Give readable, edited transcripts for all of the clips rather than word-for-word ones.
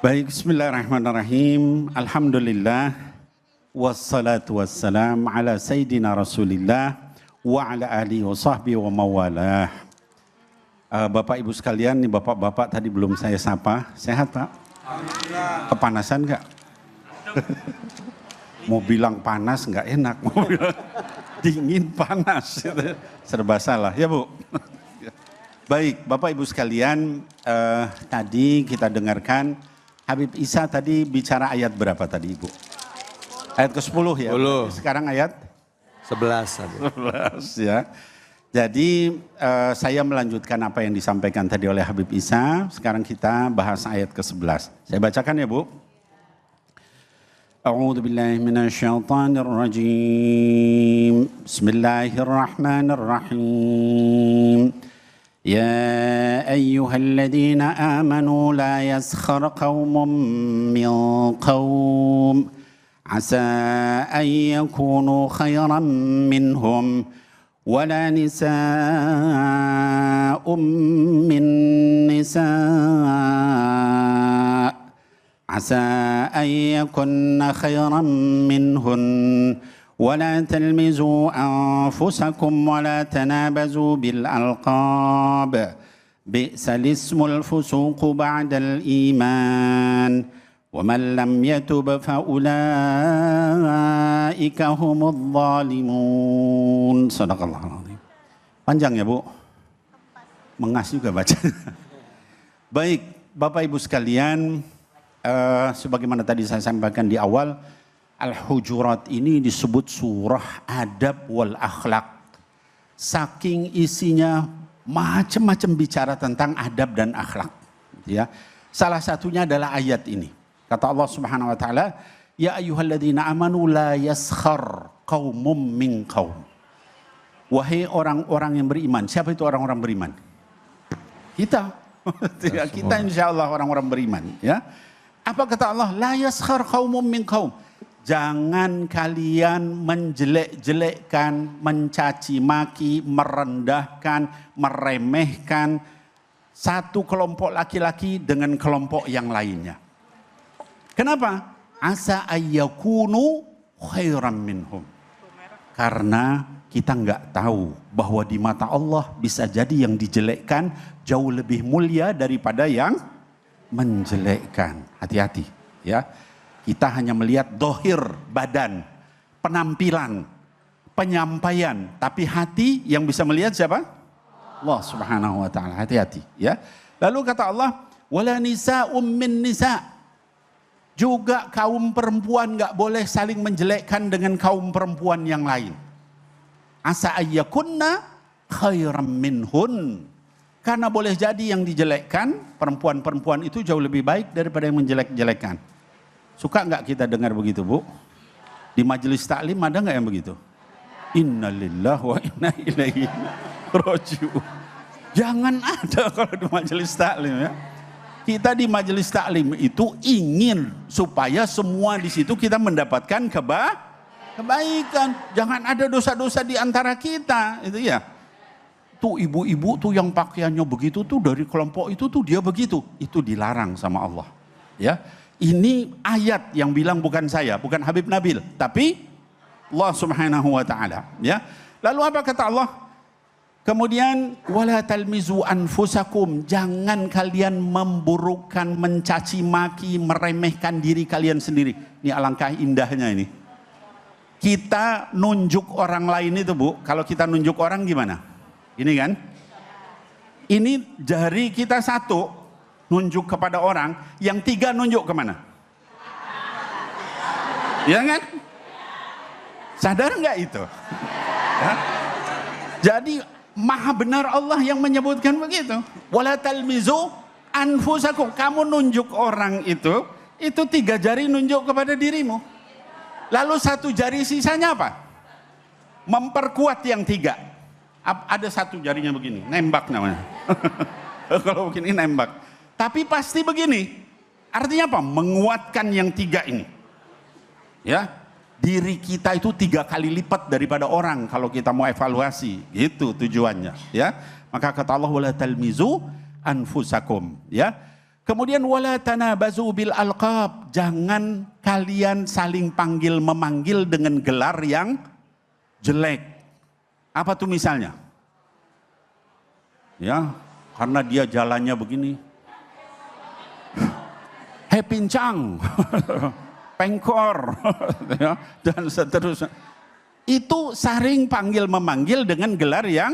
Baik, bismillahirrahmanirrahim. Alhamdulillah. Wassalatu wassalam ala sayyidina rasulillah wa ala alihi wa sahbihi wa mawalah. Bapak ibu sekalian, nih bapak-bapak tadi belum saya sapa. Sehat Pak? Alhamdulillah. Kepanasan enggak? Mau bilang panas enggak enak. Mau bilang dingin panas. Serba salah ya Bu. Baik, Bapak Ibu sekalian, tadi kita dengarkan Habib Isa tadi bicara ayat berapa tadi Ibu? Ayat ke-10 ya? 10. Sekarang ayat? 11. 11 ya. Jadi saya melanjutkan apa yang disampaikan tadi oleh Habib Isa. Sekarang kita bahas ayat ke-11. Saya bacakan ya Bu. A'udzu billahi minasyaitonir rajim. Bismillahirrahmanirrahim. يا أيها الذين آمنوا لا يسخر قوم من قوم عسى أن يكونوا خيرا منهم ولا نساء من نساء عسى أن يكن خيرا منهن ولا تلمزوا أنفسكم ولا تنابزوا بالألقاب بئس الاسم الفسوق بعد الإيمان ومن لم يتب فأولئك هم الظالمون صدق الله العظيم. Panjang ya Bu? Mengas juga baca. Baik Bapak Ibu sekalian, sebagaimana tadi saya sampaikan di awal, Al-Hujurat ini disebut surah adab wal akhlak. Saking isinya macam-macam bicara tentang adab dan akhlak. Ya. Salah satunya adalah ayat ini. Kata Allah Subhanahu wa taala, "Ya ayyuhalladzina amanu la yaskhar qaumum min qaum." Wahai orang-orang yang beriman. Siapa itu orang-orang beriman? Kita. Kita insyaallah orang-orang beriman, ya. Apa kata Allah? La yaskhar qaumum min qaum. Jangan kalian menjelek-jelekkan, mencaci maki, merendahkan, meremehkan satu kelompok laki-laki dengan kelompok yang lainnya. Kenapa? Asa ayyakunu khairan minhum. Karena kita nggak tahu bahwa di mata Allah bisa jadi yang dijelekkan jauh lebih mulia daripada yang menjelekkan. Hati-hati ya. Kita hanya melihat dohir badan, penampilan, penyampaian. Tapi hati yang bisa melihat siapa? Allah Subhanahu wa ta'ala. Hati-hati ya. Lalu kata Allah, wala nisa'um min nisa'. Juga kaum perempuan gak boleh saling menjelekkan dengan kaum perempuan yang lain. Asa ayyakunna khairam minhun. Karena boleh jadi yang dijelekkan, perempuan-perempuan itu jauh lebih baik daripada yang menjelek-jelekkan. Suka nggak kita dengar begitu Bu? Di majelis taklim ada nggak yang begitu? Innalillahi wa inna ilaihi raji'un. Jangan ada kalau di majelis taklim ya. Kita di majelis taklim itu ingin supaya semua di situ kita mendapatkan kebaikan. Jangan ada dosa-dosa di antara kita, itu ya. Tuh ibu-ibu tuh yang pakaiannya begitu tuh dari kelompok itu tuh dia begitu. Itu dilarang sama Allah. Ya. Ini ayat yang bilang bukan saya, bukan Habib Nabil, tapi Allah Subhanahu wa taala, ya. Lalu apa kata Allah? Kemudian wala talmizu anfusakum, jangan kalian memburukkan, mencaci maki, meremehkan diri kalian sendiri. Ini alangkah indahnya ini. Kita nunjuk orang lain itu Bu, kalau kita nunjuk orang gimana? Ini kan? Ini jari kita satu nunjuk kepada orang, yang tiga nunjuk kemana? Ya kan? Sadar nggak itu? Ya? Jadi maha benar Allah yang menyebutkan begitu. Wala talmizu anfusakum. Kamu nunjuk orang itu tiga jari nunjuk kepada dirimu. Lalu satu jari sisanya apa? Memperkuat yang tiga. Ada satu jarinya begini, nembak namanya. Kalau begini nembak. Tapi pasti begini, artinya apa? Menguatkan yang tiga ini. Ya, diri kita itu 3 kali lipat daripada orang kalau kita mau evaluasi, gitu tujuannya. Ya, maka kata Allah wala talmizu anfusakum. Ya, Kemudian wala tanabazu bil alqab, jangan kalian saling panggil memanggil dengan gelar yang jelek. Apa tuh misalnya? Ya, karena dia jalannya begini. Hepincang, pengkor, ya, dan seterusnya. Itu saring panggil memanggil dengan gelar yang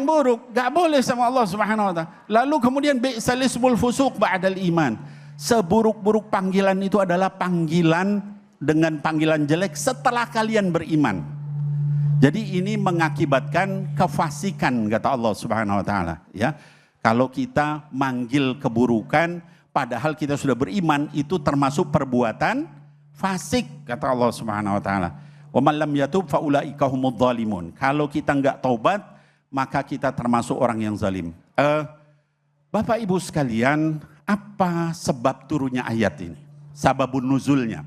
buruk, gak boleh sama Allah Subhanahu wa taala. Lalu kemudian bi'sal ismul fusuq ba'dal iman. Seburuk-buruk panggilan itu adalah panggilan dengan panggilan jelek setelah kalian beriman. Jadi ini mengakibatkan kefasikan kata Allah Subhanahu wa taala, ya. Kalau kita manggil keburukan padahal kita sudah beriman, itu termasuk perbuatan fasik kata Allah Subhanahu wa taala. Wa man lam yatub fa ulaika humudz zalimun. Kalau kita enggak taubat, maka kita termasuk orang yang zalim. Bapak Ibu sekalian, apa sebab turunnya ayat ini? Sababun nuzulnya.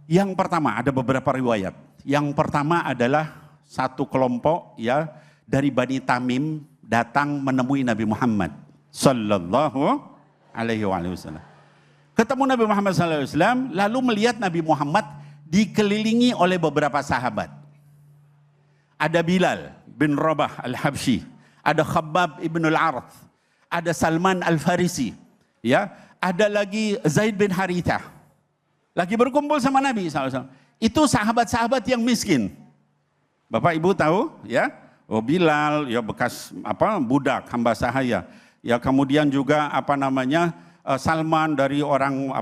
Yang pertama, ada beberapa riwayat. Yang pertama adalah satu kelompok ya dari Bani Tamim datang menemui Nabi Muhammad sallallahu alaihi wasallam. Ketemu Nabi Muhammad sallallahu alaihi wasallam, lalu melihat Nabi Muhammad dikelilingi oleh beberapa sahabat. Ada Bilal bin Rabah al-Habsyi, ada Khabbab ibn al-Arth, ada Salman al-Farisi, ya, ada lagi Zaid bin Harithah. Lagi berkumpul sama Nabi SAW. Itu sahabat-sahabat yang miskin. Bapak Ibu tahu, ya? Oh, Bilal, ya bekas budak hamba sahaya. Ya kemudian juga Salman dari orang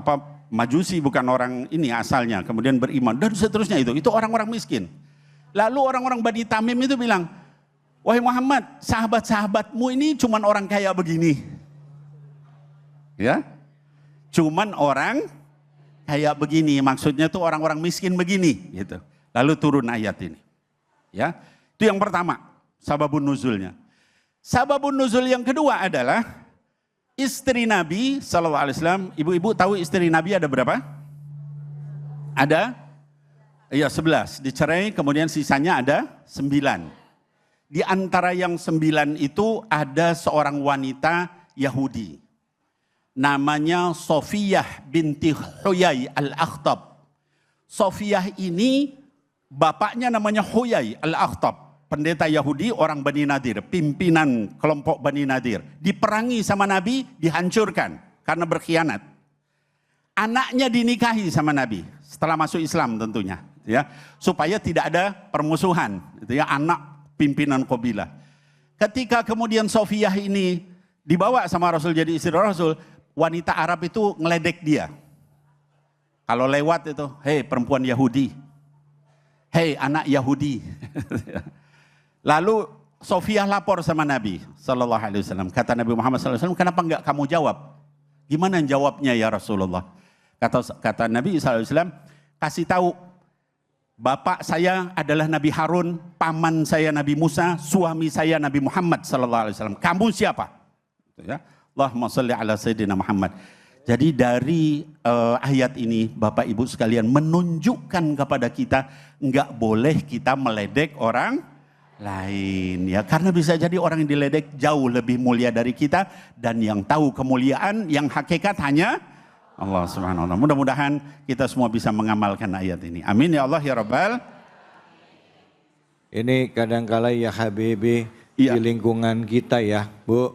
Majusi, bukan orang ini asalnya, kemudian beriman dan seterusnya itu orang-orang miskin. Lalu orang-orang Bani Tamim itu bilang, wahai Muhammad, sahabat-sahabatmu ini cuman orang kaya begini. Ya, cuman orang kaya begini, maksudnya tuh orang-orang miskin begini. Gitu. Lalu turun ayat ini. Ya, itu yang pertama, sababun nuzulnya. Sababun nuzul yang kedua adalah istri Nabi SAW. Ibu-ibu tahu istri Nabi ada berapa? Ada? Ya 11, dicerai kemudian sisanya ada 9. Di antara yang 9 itu ada seorang wanita Yahudi. Namanya Sofiyah binti Huyai al-Akhtab. Sofiyah ini bapaknya namanya Huyai al-Akhtab. Pendeta Yahudi orang Bani Nadir, pimpinan kelompok Bani Nadir. Diperangi sama Nabi, dihancurkan karena berkhianat. Anaknya dinikahi sama Nabi setelah masuk Islam tentunya. Ya, supaya tidak ada permusuhan, itu ya, anak pimpinan kabilah. Ketika kemudian Sofiyah ini dibawa sama Rasul jadi istri Rasul, wanita Arab itu ngeledek dia. Kalau lewat itu, hei perempuan Yahudi, hei anak Yahudi. Lalu Sofiyah lapor sama Nabi Sallallahu Alaihi Wasallam. Kata Nabi Muhammad Sallallahu Alaihi Wasallam, kenapa enggak kamu jawab? Gimana jawabnya ya Rasulullah? Kata Nabi Sallallahu Alaihi Wasallam, kasih tahu. Bapak saya adalah Nabi Harun, paman saya Nabi Musa, suami saya Nabi Muhammad sallallahu alaihi wasallam. Kamu siapa? Ya. Allahumma shalli ala sayyidina Muhammad. Jadi dari ayat ini Bapak Ibu sekalian menunjukkan kepada kita enggak boleh kita meledek orang lain ya, karena bisa jadi orang yang diledek jauh lebih mulia dari kita, dan yang tahu kemuliaan yang hakikat hanya Allah Subhanahu wa taala. Mudah-mudahan kita semua bisa mengamalkan ayat ini. Amin ya Allah ya Rabbal. Ini kadangkala ya Habibi, di lingkungan kita ya, Bu,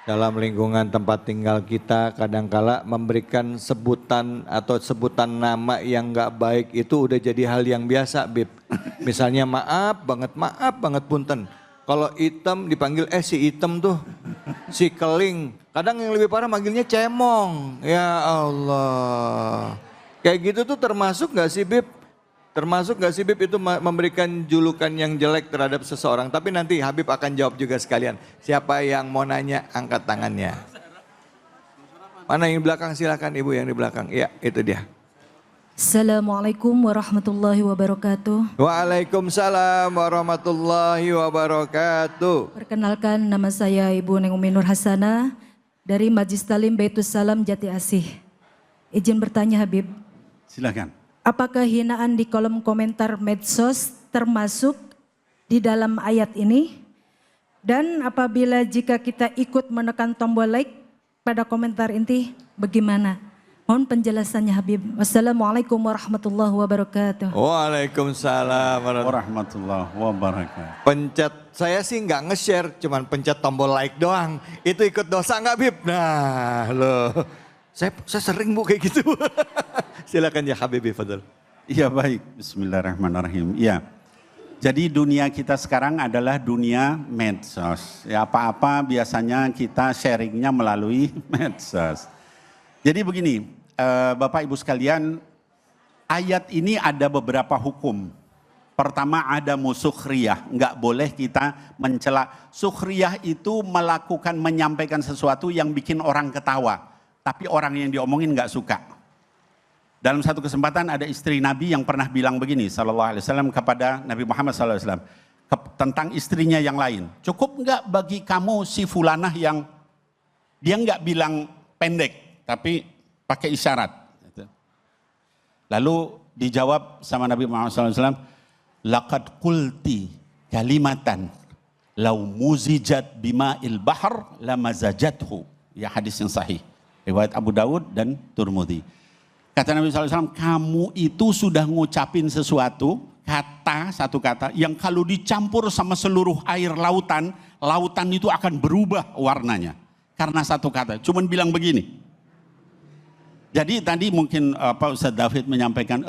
dalam lingkungan tempat tinggal kita kadangkala memberikan sebutan atau sebutan nama yang enggak baik itu udah jadi hal yang biasa, Bib. Misalnya maaf banget punten. Kalau hitam dipanggil si hitam tuh, si keling. Kadang yang lebih parah manggilnya cemong. Ya Allah. Kayak gitu tuh termasuk gak sih Bib? Termasuk gak sih Bib itu memberikan julukan yang jelek terhadap seseorang? Tapi nanti Habib akan jawab juga sekalian. Siapa yang mau nanya angkat tangannya. Mana yang di belakang, silakan Ibu yang di belakang. Ya itu dia. Assalamualaikum warahmatullahi wabarakatuh. Waalaikumsalam warahmatullahi wabarakatuh. Perkenalkan, nama saya Ibu Neng Umi Nur Hasanah dari Majlis Talim Baitus Salam Jati Asih. Izin bertanya Habib. Silakan. Apakah hinaan di kolom komentar medsos termasuk di dalam ayat ini? Dan apabila jika kita ikut menekan tombol like pada komentar inti, bagaimana? Mohon penjelasannya Habib. Wassalamualaikum warahmatullahi wabarakatuh. Waalaikumsalam Warahmatullahi wabarakatuh. Pencet, saya sih nggak nge-share, cuman pencet tombol like doang. Itu ikut dosa nggak Bib? Nah loh, saya sering Bu kayak gitu. Silakan ya Habib, fadal. Iya baik, bismillahirrahmanirrahim. Iya, jadi dunia kita sekarang adalah dunia medsos. Ya apa-apa biasanya kita sharingnya melalui medsos. Jadi begini, Bapak Ibu sekalian, ayat ini ada beberapa hukum. Pertama ada musukhriyah, nggak boleh kita mencela. Sukhriyah itu menyampaikan sesuatu yang bikin orang ketawa, tapi orang yang diomongin nggak suka. Dalam satu kesempatan ada istri Nabi yang pernah bilang begini, sallallahu alaihi wasallam kepada Nabi Muhammad sallallahu alaihi wasallam tentang istrinya yang lain. Cukup nggak bagi kamu si fulanah yang dia nggak bilang pendek, tapi pakai isyarat. Lalu dijawab sama Nabi Muhammad SAW, laqad qulti kalimatan law muzijat bima'il bahr lamazajathu. Ya hadis yang sahih. Riwayat Abu Dawud dan Turmudi. Kata Nabi SAW, kamu itu sudah ngucapin satu kata yang kalau dicampur sama seluruh air lautan, lautan itu akan berubah warnanya. Karena satu kata, cuman bilang begini. Jadi tadi mungkin Ustaz David menyampaikan,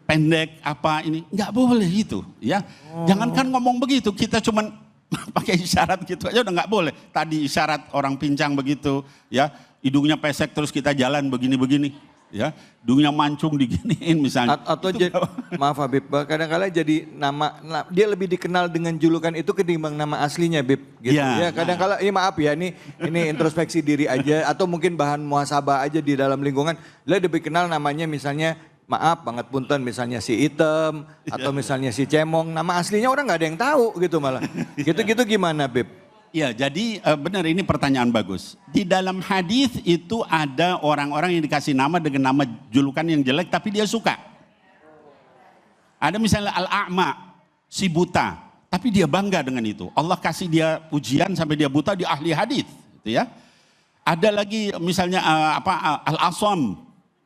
pendek apa ini, nggak boleh itu, ya. Jangankan ngomong begitu, kita cuman pakai isyarat gitu aja udah nggak boleh. Tadi isyarat orang pincang begitu, ya, hidungnya pesek terus kita jalan begini-begini, ya, hidungnya mancung diginiin misalnya. Atau jadi, maaf Habib, kadang-kadang jadi dia lebih dikenal dengan julukan itu ketimbang nama aslinya Bib. Gitu. Ya, kadang-kadang, maaf ya, ini introspeksi diri aja, atau mungkin bahan muhasabah aja di dalam lingkungan. Lebih dikenal namanya misalnya, maaf banget punten, misalnya si Item, atau misalnya si Cemong, nama aslinya orang nggak ada yang tahu gitu malah. Gitu-gitu gimana Bib? Ya, jadi benar ini pertanyaan bagus. Di dalam hadis itu ada orang-orang yang dikasih nama dengan nama julukan yang jelek tapi dia suka. Ada misalnya al-a'ma, si buta, tapi dia bangga dengan itu. Allah kasih dia pujian sampai dia buta, dia ahli hadis, gitu ya. Ada lagi misalnya al-asam,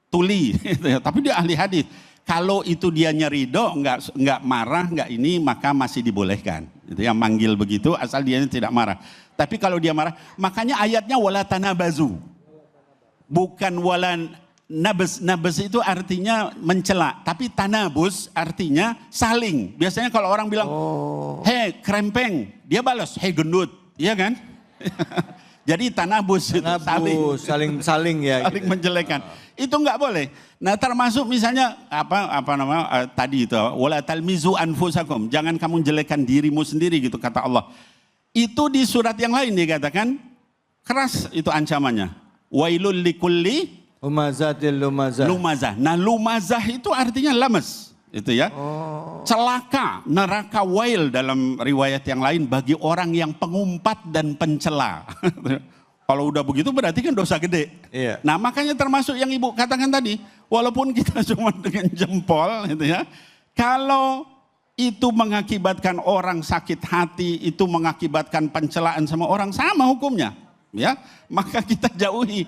tuli, gitu ya, tapi dia ahli hadis. Kalau itu dia nyerido, nggak marah, nggak ini, maka masih dibolehkan. Itu yang manggil begitu, asal dia tidak marah. Tapi kalau dia marah, makanya ayatnya wala tanabazu. Bukan wala nabes. Nabes itu artinya mencela. Tapi tanabus artinya saling. Biasanya kalau orang bilang, hei krempeng, dia balas, hei gendut. Iya kan? Jadi tanabus itu saling ya. Saling menjelekan. Itu nggak boleh. Nah termasuk misalnya tadi itu wala talmizu anfusakum, jangan kamu jelekan dirimu sendiri gitu kata Allah. Itu di surat yang lain dikatakan keras itu ancamannya. Wailul likulli humazatil lumazah. Nah lumazah itu artinya lames. Itu ya. Celaka, neraka wail dalam riwayat yang lain bagi orang yang pengumpat dan pencela. Kalau udah begitu berarti kan dosa gede. Iya. Nah makanya termasuk yang Ibu katakan tadi, walaupun kita cuma dengan jempol gitu ya. Kalau itu mengakibatkan orang sakit hati, itu mengakibatkan pencelaan sama orang, sama hukumnya. Ya, maka kita jauhi.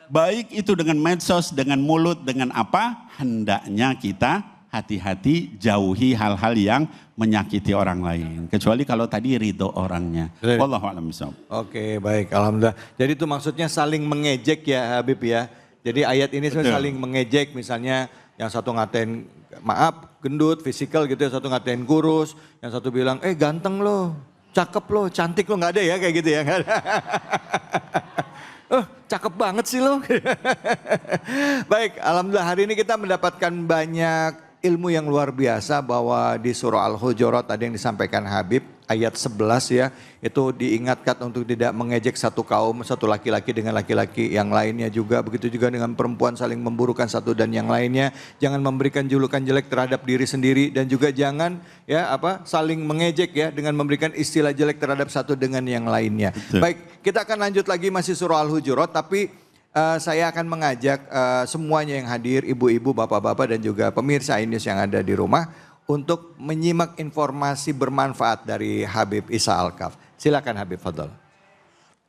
Baik itu dengan medsos, dengan mulut, dengan apa, hendaknya kita hati-hati jauhi hal-hal yang menyakiti orang lain. Kecuali kalau tadi ridho orangnya. Wallahu a'lam bishawab. Oke, baik, alhamdulillah. Jadi itu maksudnya saling mengejek ya Habib ya. Jadi ayat ini saling mengejek, misalnya yang satu ngatain maaf gendut, fisikal gitu, yang satu ngatain kurus, yang satu bilang ganteng lo, cakep lo, cantik lo, nggak ada ya kayak gitu ya. Cakep banget sih lo. Baik, alhamdulillah hari ini kita mendapatkan banyak ilmu yang luar biasa bahwa di surah Al-Hujurat tadi yang disampaikan Habib ayat 11 ya, itu diingatkan untuk tidak mengejek satu kaum, satu laki-laki dengan laki-laki yang lainnya juga, begitu juga dengan perempuan saling memburukan satu dan yang lainnya, jangan memberikan julukan jelek terhadap diri sendiri dan juga jangan saling mengejek ya dengan memberikan istilah jelek terhadap satu dengan yang lainnya. Betul. Baik, kita akan lanjut lagi masih surah Al-Hujurat tapi saya akan mengajak semuanya yang hadir, ibu-ibu, bapak-bapak dan juga pemirsa Ainus yang ada di rumah untuk menyimak informasi bermanfaat dari Habib Isa Al-Kaf. Silakan Habib Fadol.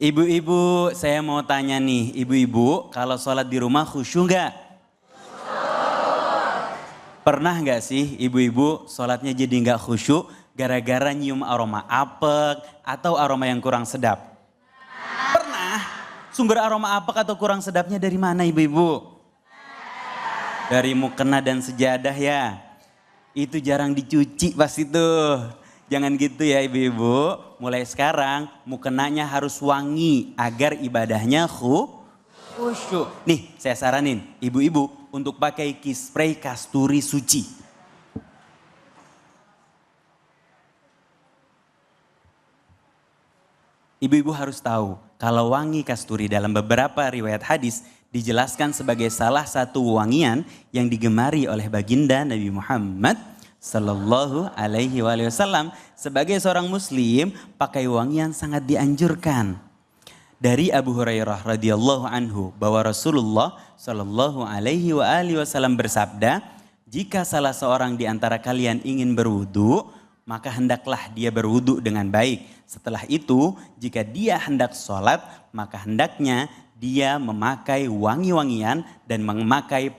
Ibu-ibu, saya mau tanya nih, ibu-ibu kalau sholat di rumah khusyuk nggak? Pernah nggak sih ibu-ibu sholatnya jadi nggak khusyuk gara-gara nyium aroma apek atau aroma yang kurang sedap? Pernah? Sumber aroma apek atau kurang sedapnya dari mana ibu-ibu? Dari mukena dan sejadah ya. Itu jarang dicuci pas itu. Jangan gitu ya ibu-ibu. Mulai sekarang mukenanya harus wangi agar ibadahnya khusyuk. Nih saya saranin ibu-ibu untuk pakai spray kasturi suci. Ibu-ibu harus tahu kalau wangi kasturi dalam beberapa riwayat hadis dijelaskan sebagai salah satu wangian yang digemari oleh baginda Nabi Muhammad Sallallahu alaihi wasallam. Sebagai seorang muslim, pakai wangian sangat dianjurkan. Dari Abu Hurairah radhiyallahu anhu bahwa Rasulullah Sallallahu alaihi wasallam bersabda, jika salah seorang di antara kalian ingin berwudu, maka hendaklah dia berwudu dengan baik. Setelah itu, jika dia hendak sholat, maka hendaknya dia memakai wangi-wangian dan memakai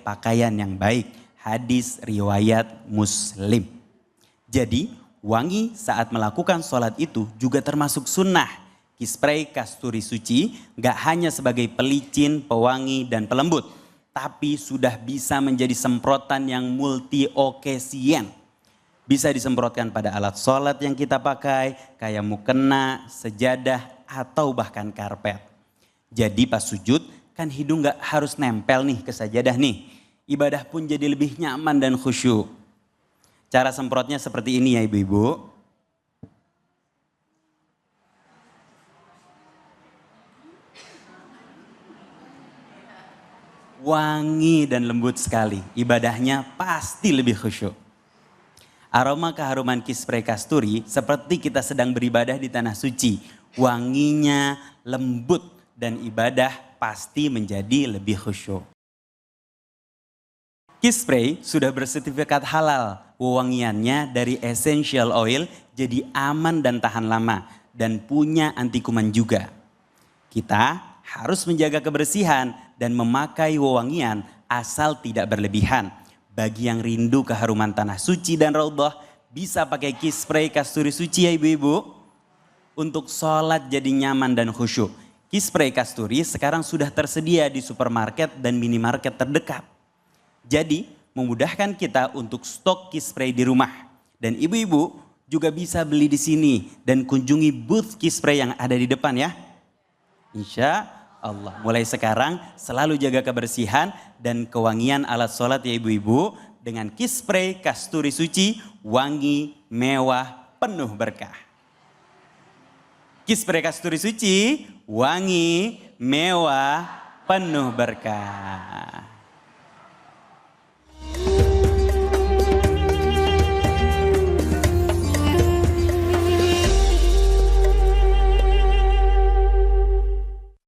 pakaian yang baik. Hadis riwayat Muslim. Jadi wangi saat melakukan sholat itu juga termasuk sunnah. Spray kasturi suci gak hanya sebagai pelicin, pewangi dan pelembut. Tapi sudah bisa menjadi semprotan yang multi occasion. Bisa disemprotkan pada alat sholat yang kita pakai, kayak mukena, sejadah atau bahkan karpet. Jadi pas sujud kan hidung gak harus nempel nih ke sajadah nih. Ibadah pun jadi lebih nyaman dan khusyuk. Cara semprotnya seperti ini ya ibu-ibu. Wangi dan lembut sekali. Ibadahnya pasti lebih khusyuk. Aroma keharuman spray kasturi seperti kita sedang beribadah di tanah suci. Wanginya lembut dan ibadah pasti menjadi lebih khusyuk. Spray sudah bersertifikat halal, wewangiannya dari essential oil jadi aman dan tahan lama dan punya anti kuman juga. Kita harus menjaga kebersihan dan memakai wewangian asal tidak berlebihan. Bagi yang rindu keharuman tanah suci dan raudhah bisa pakai spray kasturi suci ya ibu-ibu. Untuk sholat jadi nyaman dan khusyuk. Spray kasturi sekarang sudah tersedia di supermarket dan minimarket terdekat. Jadi memudahkan kita untuk stok spray di rumah. Dan ibu-ibu juga bisa beli di sini dan kunjungi booth spray yang ada di depan ya. Insya Allah. Mulai sekarang selalu jaga kebersihan dan kewangian alat sholat ya ibu-ibu. Dengan spray kasturi suci, wangi, mewah, penuh berkah. Spray kasturi suci, wangi, mewah, penuh berkah.